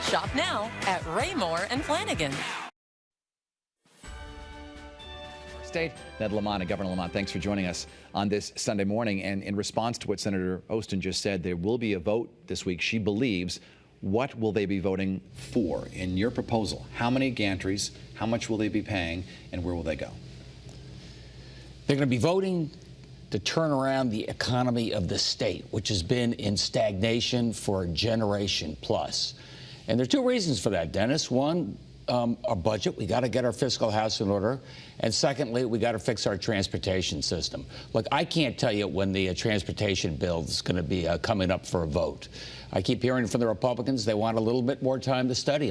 Shop now at Raymore and Flanagan. State. Ned Lamont and Governor Lamont, thanks for joining us on this Sunday morning. And in response to what Senator Osteen just said, there will be a vote this week, she believes. What will they be voting for in your proposal? How many gantries, how much will they be paying, and where will they go? They're going to be voting to turn around the economy of the state, which has been in stagnation for a generation plus. And there are two reasons for that, Dennis. One, our budget. We got to get our fiscal house in order. And secondly, we got to fix our transportation system. Look, I can't tell you when the transportation bill is going to be coming up for a vote. I keep hearing from the Republicans they want a little bit more time to study,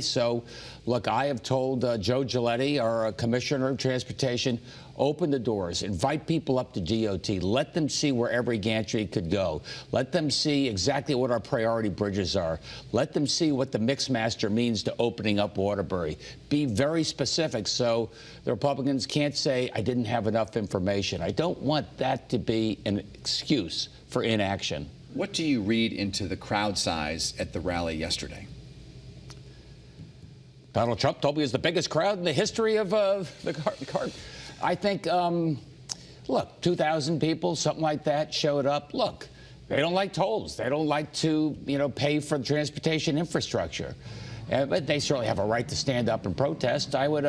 So, look, I have told Joe Giletti, our Commissioner of Transportation, open the doors, invite people up to DOT, let them see where every gantry could go, let them see exactly what our priority bridges are, let them see what the Mixmaster means to opening up Waterbury. Be very specific so the Republicans can't say, I didn't have enough information. I don't want that to be an excuse for inaction. What do you read into the crowd size at the rally yesterday? Donald Trump told me it was the biggest crowd in the history of the car. I think, look, 2,000 people, something like that, showed up. Look, they don't like tolls. They don't like to, pay for transportation infrastructure. But they certainly have a right to stand up and protest. I would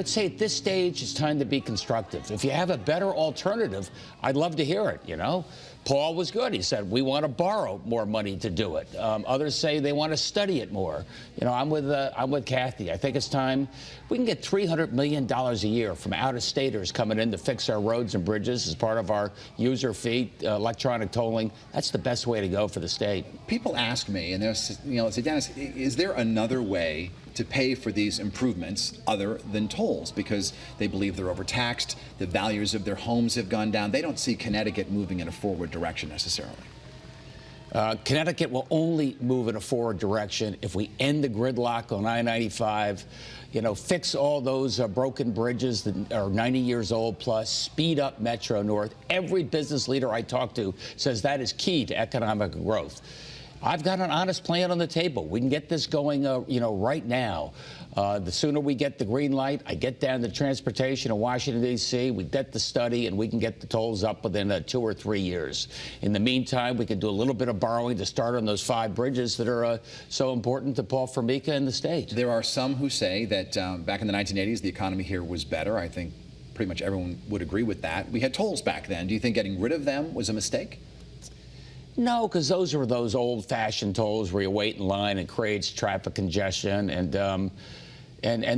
say at this stage it's time to be constructive. If you have a better alternative, I'd love to hear it, Paul was good. He said, we want to borrow more money to do it. Others say they want to study it more. I'm with Kathy. I think it's time. We can get $300 million a year from out-of-staters coming in to fix our roads and bridges as part of our user fee, electronic tolling. That's the best way to go for the state. People ask me, and they'll say, Dennis, is there another way to pay for these improvements other than tolls, because they believe they're overtaxed, the values of their homes have gone down. They don't see Connecticut moving in a forward direction necessarily. Connecticut will only move in a forward direction if we end the gridlock on I-95, fix all those broken bridges that are 90 years old plus, speed up Metro North. Every business leader I talk to says that is key to economic growth. I've got an honest plan on the table. We can get this going, right now. The sooner we get the green light, I get down to transportation in Washington, D.C., we get the study, and we can get the tolls up within 2 or 3 years. In the meantime, we can do a little bit of borrowing to start on those 5 bridges that are so important to Paul Formica and the state. There are some who say that back in the 1980s, the economy here was better. I think pretty much everyone would agree with that. We had tolls back then. Do you think getting rid of them was a mistake? No, because those were those old-fashioned tolls where you wait in line and creates traffic congestion, and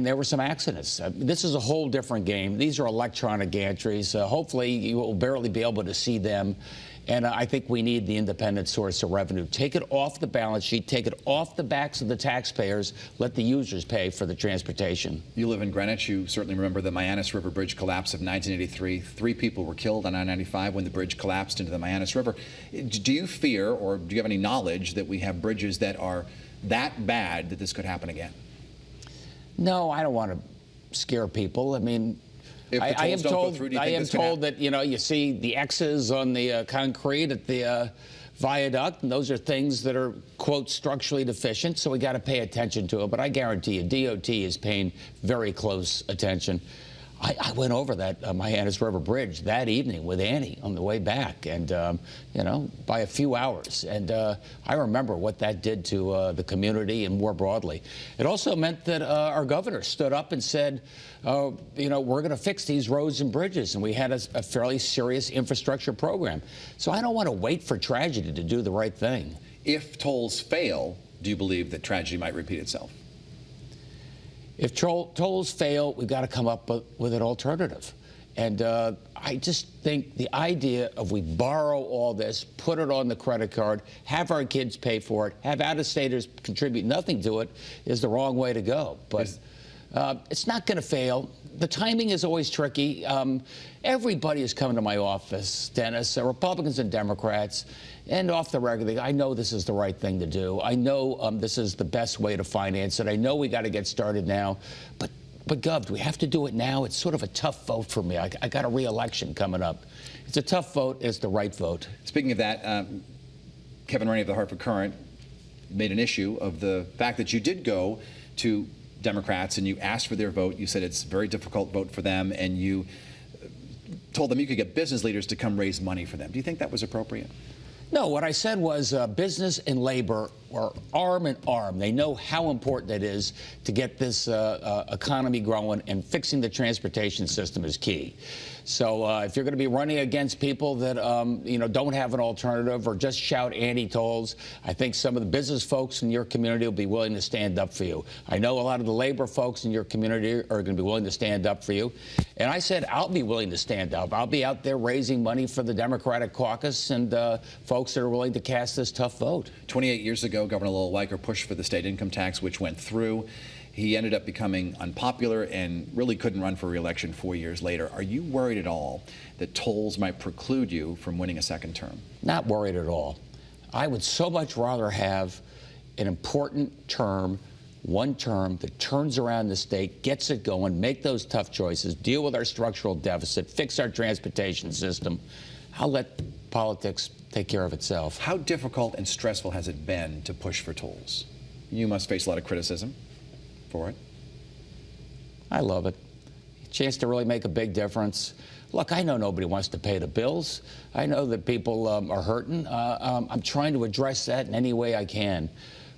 there were some accidents. This is a whole different game. These are electronic gantries. Hopefully, you will barely be able to see them. And I think we need the independent source of revenue. Take it off the balance sheet. Take it off the backs of the taxpayers. Let the users pay for the transportation. You live in Greenwich. You certainly remember the Mianus River Bridge collapse of 1983. 3 people were killed on I-95 when the bridge collapsed into the Mianus River. Do you fear, or do you have any knowledge that we have bridges that are that bad that this could happen again? No, I don't want to scare people. I mean, I am told that, you see the X's on the concrete at the viaduct, and those are things that are, quote, structurally deficient, so we got to pay attention to it. But I guarantee you, DOT is paying very close attention. I went over that Mianus River Bridge that evening with Annie on the way back, and, by a few hours. And I remember what that did to the community and more broadly. It also meant that our governor stood up and said, we're going to fix these roads and bridges. And we had a fairly serious infrastructure program. So I don't want to wait for tragedy to do the right thing. If tolls fail, do you believe that tragedy might repeat itself? If tolls fail, we've got to come up with an alternative. And I just think the idea of we borrow all this, put it on the credit card, have our kids pay for it, have out-of-staters contribute nothing to it is the wrong way to go. But it's not going to fail. The timing is always tricky. Everybody is coming to my office, Dennis, Republicans and Democrats, and off the record, I know this is the right thing to do. I know this is the best way to finance it. I know we got to get started now. But Gov, we have to do it now. It's sort of a tough vote for me. I got a re-election coming up. It's a tough vote. It's the right vote. Speaking of that, Kevin Rainey of the Hartford Courant made an issue of the fact that you did go to Democrats and you asked for their vote. You said it's a very difficult vote for them, and you told them you could get business leaders to come raise money for them. Do you think that was appropriate? No, what I said was business and labor are arm in arm. They know how important it is to get this economy growing, and fixing the transportation system is key. So if you're going to be running against people that don't have an alternative or just shout anti-tolls, I think some of the business folks in your community will be willing to stand up for you. I know a lot of the labor folks in your community are going to be willing to stand up for you. And I said I'll be willing to stand up. I'll be out there raising money for the Democratic caucus and folks that are willing to cast this tough vote. 28 years ago, Governor Lowell Weicker pushed for the state income tax, which went through. He ended up becoming unpopular and really couldn't run for re-election 4 years later. Are you worried at all that tolls might preclude you from winning a second term? Not worried at all. I would so much rather have an important term, one term that turns around the state, gets it going, make those tough choices, deal with our structural deficit, fix our transportation system. I'll let politics take care of itself. How difficult and stressful has it been to push for tolls? You must face a lot of criticism for it. I love it. A chance to really make a big difference. Look, I know nobody wants to pay the bills. I know that people are hurting. I'm trying to address that in any way I can.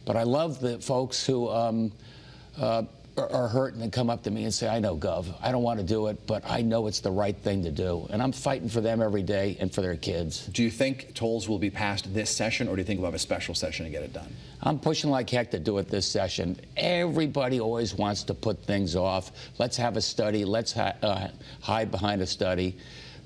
But I love the folks who are hurting and come up to me and say, I know, Gov, I don't want to do it, but I know it's the right thing to do. And I'm fighting for them every day and for their kids. Do you think tolls will be passed this session, or do you think we'll have a special session to get it done? I'm pushing like heck to do it this session. Everybody always wants to put things off. Let's have a study. Let's hide behind a study.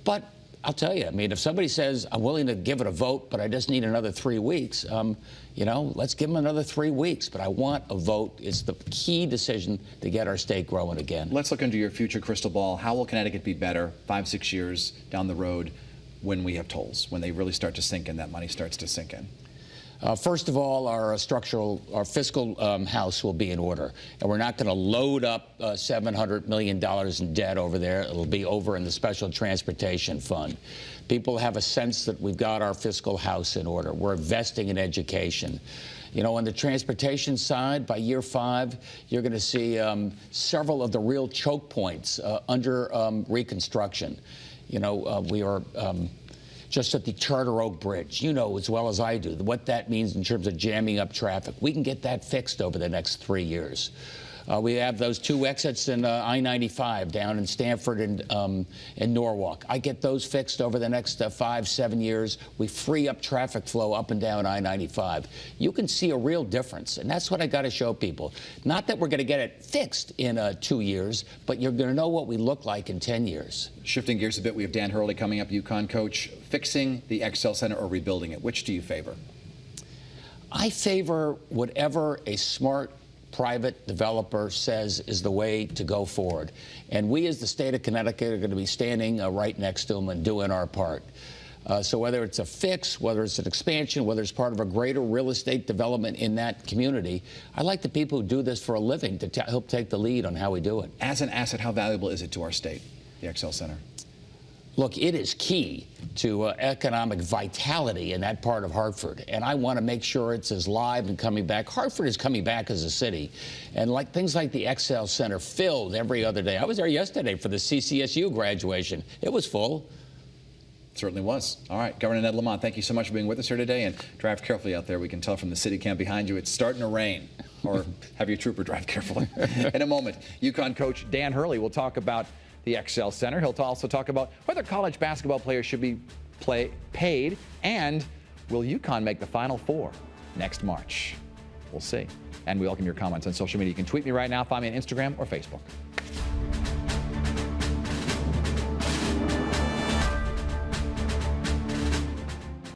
But I'll tell you, I mean, if somebody says, I'm willing to give it a vote, but I just need another 3 weeks, let's give them another 3 weeks. But I want a vote. It's the key decision to get our state growing again. Let's look into your future crystal ball. How will Connecticut be better 5-6 years down the road when we have tolls, when they really start to sink in, that money starts to sink in? First of all, our fiscal house will be in order, and we're not going to load up $700 million in debt over there. It'll be over in the Special Transportation Fund. People have a sense that we've got our fiscal house in order. We're investing in education. You know, on the transportation side, by year 5, you're going to see several of the real choke points under reconstruction. You know, we are just at the Charter Oak Bridge. You know as well as I do what that means in terms of jamming up traffic. We can get that fixed over the next 3 years. We have those 2 exits in I-95 down in Stamford and Norwalk. I get those fixed over the next 5-7 years. We free up traffic flow up and down I-95. You can see a real difference, and that's what I got to show people. Not that we're going to get it fixed in 2 years, but you're going to know what we look like in 10 years. Shifting gears a bit, we have Dan Hurley coming up, UConn coach. Fixing the XL Center or rebuilding it, which do you favor? I favor whatever a smart private developer says is the way to go forward. And we as the state of Connecticut are going to be standing right next to them and doing our part. So whether it's a fix, whether it's an expansion, whether it's part of a greater real estate development in that community, I like the people who do this for a living to help take the lead on how we do it. As an asset, how valuable is it to our state, the XL Center? Look, it is key to economic vitality in that part of Hartford, and I want to make sure it's as live and coming back. Hartford is coming back as a city, and like things like the XL Center filled every other day. I was there yesterday for the CCSU graduation. It was full. It certainly was. All right, Governor Ned Lamont, thank you so much for being with us here today, and drive carefully out there. We can tell from the city cam behind you it's starting to rain. Or have your trooper drive carefully. In a moment, UConn coach Dan Hurley will talk about the XL Center. He'll also talk about whether college basketball players should be paid, and will UConn make the Final Four next March? We'll see. And we welcome your comments on social media. You can tweet me right now, find me on Instagram or Facebook.